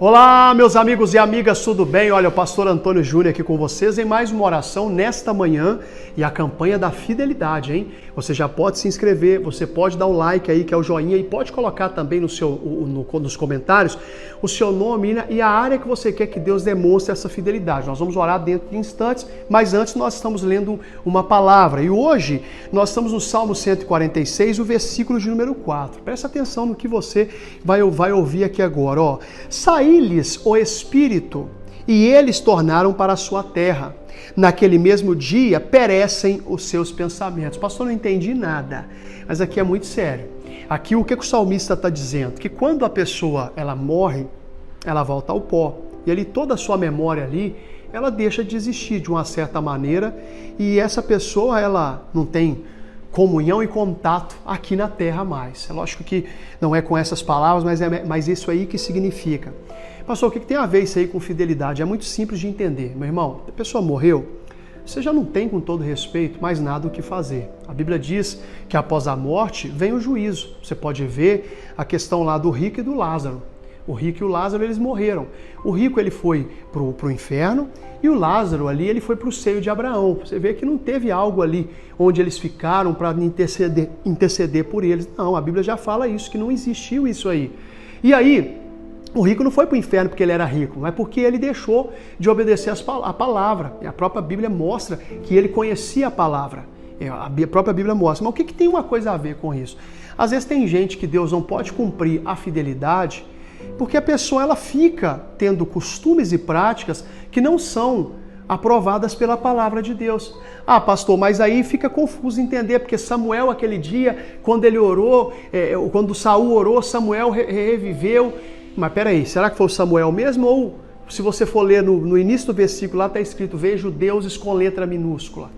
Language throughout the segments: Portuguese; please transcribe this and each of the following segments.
Olá, meus amigos e amigas, tudo bem? Olha, o pastor Antônio Júnior aqui com vocês em mais uma oração nesta manhã e a campanha da fidelidade, hein? Você já pode se inscrever, você pode dar o like aí, que é o joinha, e pode colocar também nos comentários o seu nome e a área que você quer que Deus demonstre essa fidelidade. Nós vamos orar dentro de instantes, mas antes nós estamos lendo uma palavra. E hoje nós estamos no Salmo 146, o versículo de número 4. Presta atenção no que você vai ouvir aqui agora, ó. Saí-lhes o Espírito, e eles tornaram para a sua terra. Naquele mesmo dia perecem os seus pensamentos. Pastor, não entendi nada, mas aqui é muito sério. Aqui o que o salmista está dizendo? Que quando a pessoa ela morre, ela volta ao pó. E ali toda a sua memória ali, ela deixa de existir de uma certa maneira, e essa pessoa ela não tem comunhão e contato aqui na terra mais. É lógico que não é com essas palavras, mas isso aí que significa. Pastor, o que tem a ver isso aí com fidelidade? É muito simples de entender. Meu irmão, a pessoa morreu, você já não tem, com todo respeito, mais nada o que fazer. A Bíblia diz que após a morte vem o juízo. Você pode ver a questão lá do rico e do Lázaro. O rico e o Lázaro, eles morreram. O rico, ele foi para o inferno, e o Lázaro ali, ele foi para o seio de Abraão. Você vê que não teve algo ali onde eles ficaram para interceder por eles. Não, a Bíblia já fala isso, que não existiu isso aí. E aí, o rico não foi para o inferno porque ele era rico, mas porque ele deixou de obedecer a palavra. E a própria Bíblia mostra que ele conhecia a palavra. A própria Bíblia mostra. Mas o que tem uma coisa a ver com isso? Às vezes tem gente que Deus não pode cumprir a fidelidade porque a pessoa ela fica tendo costumes e práticas que não são aprovadas pela palavra de Deus. Ah, pastor, mas aí fica confuso entender, porque Samuel, aquele dia, quando ele orou, quando Saul orou, Samuel reviveu. Mas peraí, será que foi o Samuel mesmo? Ou se você for ler no início do versículo, lá está escrito, vejo deuses com letra minúscula.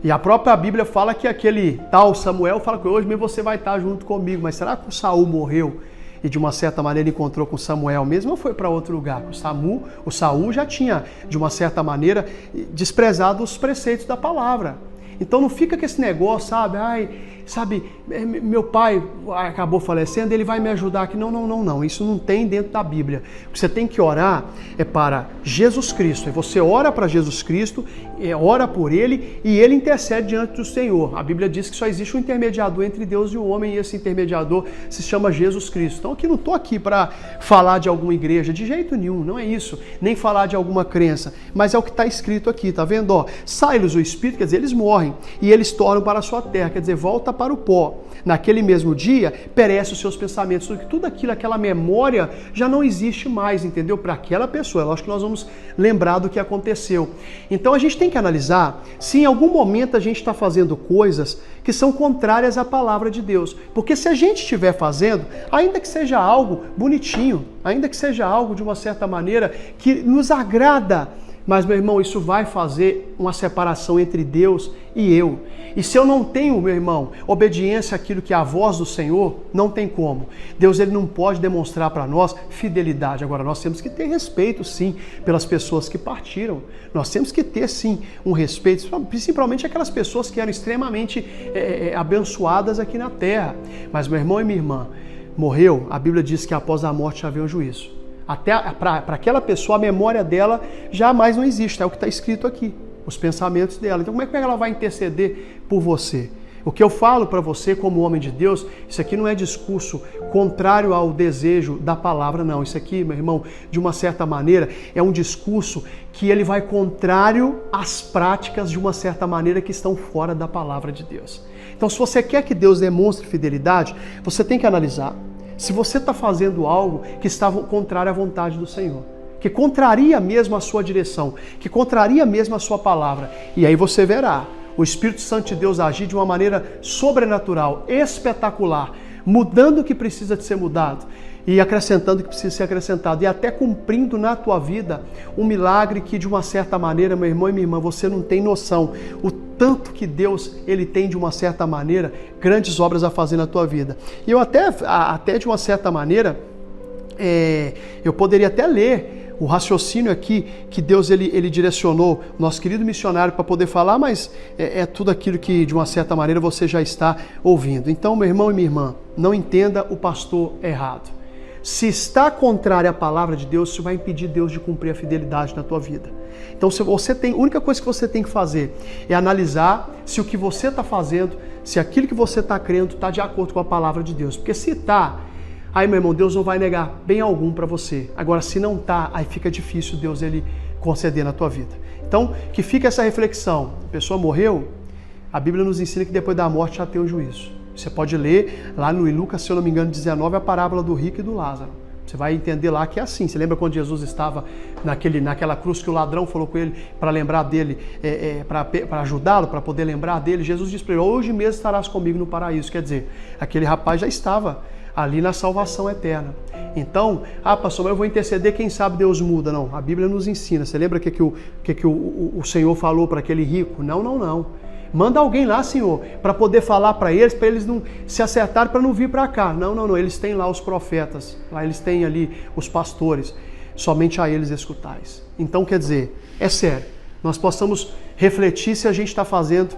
E a própria Bíblia fala que aquele tal Samuel fala que hoje mesmo você vai estar junto comigo. Mas será que o Saul morreu e de uma certa maneira encontrou com Samuel mesmo, ou foi para outro lugar? O Saul já tinha, de uma certa maneira, desprezado os preceitos da palavra. Então não fica com esse negócio, sabe, meu pai acabou falecendo, ele vai me ajudar aqui. Não, isso não tem dentro da Bíblia. O que você tem que orar é para Jesus Cristo. E você ora para Jesus Cristo, ora por ele e ele intercede diante do Senhor. A Bíblia diz que só existe um intermediador entre Deus e o homem, e esse intermediador se chama Jesus Cristo. Então aqui não estou aqui para falar de alguma igreja, de jeito nenhum, não é isso. Nem falar de alguma crença, mas é o que está escrito aqui, tá vendo? Ó, sai-lhes o Espírito, quer dizer, eles morrem e eles tornam para a sua terra, quer dizer, volta para o pó. Naquele mesmo dia, perecem os seus pensamentos, tudo aquilo, aquela memória já não existe mais, entendeu? Para aquela pessoa. Eu acho que nós vamos lembrar do que aconteceu. Então a gente tem que analisar se em algum momento a gente está fazendo coisas que são contrárias à palavra de Deus. Porque se a gente estiver fazendo, ainda que seja algo bonitinho, ainda que seja algo de uma certa maneira que nos agrada, mas, meu irmão, isso vai fazer uma separação entre Deus e eu. E se eu não tenho, meu irmão, obediência àquilo que é a voz do Senhor, não tem como. Deus ele não pode demonstrar para nós fidelidade. Agora, nós temos que ter respeito, sim, pelas pessoas que partiram. Nós temos que ter, sim, um respeito, principalmente aquelas pessoas que eram extremamente abençoadas aqui na terra. Mas, meu irmão e minha irmã, morreu, a Bíblia diz que após a morte já veio o juízo. Até para aquela pessoa, a memória dela jamais não existe, é o que está escrito aqui, os pensamentos dela. Então como é que ela vai interceder por você? O que eu falo para você como homem de Deus, isso aqui não é discurso contrário ao desejo da palavra, não. Isso aqui, meu irmão, de uma certa maneira, é um discurso que ele vai contrário às práticas de uma certa maneira que estão fora da palavra de Deus. Então se você quer que Deus demonstre fidelidade, você tem que analisar se você está fazendo algo que está contrário à vontade do Senhor, que contraria mesmo a sua direção, que contraria mesmo a sua palavra. E aí você verá o Espírito Santo de Deus agir de uma maneira sobrenatural, espetacular, mudando o que precisa de ser mudado e acrescentando o que precisa ser acrescentado, e até cumprindo na tua vida um milagre que, de uma certa maneira, meu irmão e minha irmã, você não tem noção o tanto que Deus ele tem, de uma certa maneira, grandes obras a fazer na tua vida. E eu até de uma certa maneira, eu poderia até ler o raciocínio aqui que Deus ele direcionou nosso querido missionário para poder falar, mas é tudo aquilo que, de uma certa maneira, você já está ouvindo. Então, meu irmão e minha irmã, não entenda o pastor errado. Se está contrário à palavra de Deus, isso vai impedir Deus de cumprir a fidelidade na tua vida. Então, a única coisa que você tem que fazer é analisar se o que você está fazendo, se aquilo que você está crendo está de acordo com a palavra de Deus. Porque se está, aí, meu irmão, Deus não vai negar bem algum para você. Agora, se não está, aí fica difícil Deus ele conceder na tua vida. Então, que fica essa reflexão. A pessoa morreu, a Bíblia nos ensina que depois da morte já tem o juízo. Você pode ler lá no Lucas, se eu não me engano, 19, a parábola do rico e do Lázaro. Você vai entender lá que é assim. Você lembra quando Jesus estava naquela cruz que o ladrão falou com ele para lembrar dele, para ajudá-lo, para poder lembrar dele? Jesus disse para ele, hoje mesmo estarás comigo no paraíso. Quer dizer, aquele rapaz já estava ali na salvação eterna. Então, pastor, mas eu vou interceder, quem sabe Deus muda. Não, a Bíblia nos ensina. Você lembra que o Senhor falou para aquele rico? Não. Manda alguém lá, Senhor, para poder falar para eles não se acertarem para não vir para cá. Não. Eles têm lá os profetas, lá eles têm ali os pastores. Somente a eles escutais. Então, quer dizer, é sério. Nós possamos refletir se a gente está fazendo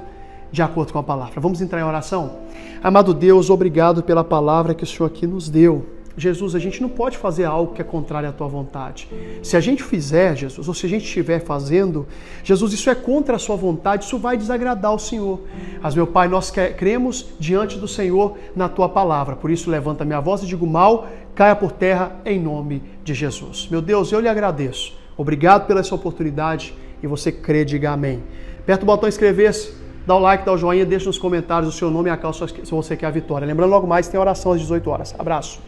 de acordo com a palavra. Vamos entrar em oração? Amado Deus, obrigado pela palavra que o Senhor aqui nos deu. Jesus, a gente não pode fazer algo que é contrário à tua vontade. Se a gente fizer, Jesus, ou se a gente estiver fazendo, Jesus, isso é contra a sua vontade, isso vai desagradar o Senhor. Mas, meu Pai, nós cremos diante do Senhor na tua palavra. Por isso, levanta minha voz e digo mal, caia por terra em nome de Jesus. Meu Deus, eu lhe agradeço. Obrigado pela essa oportunidade e você crê, diga amém. Aperta o botão inscrever-se, dá o like, dá o joinha, deixa nos comentários o seu nome e a causa se você quer a vitória. Lembrando, logo mais tem oração às 18 horas. Abraço.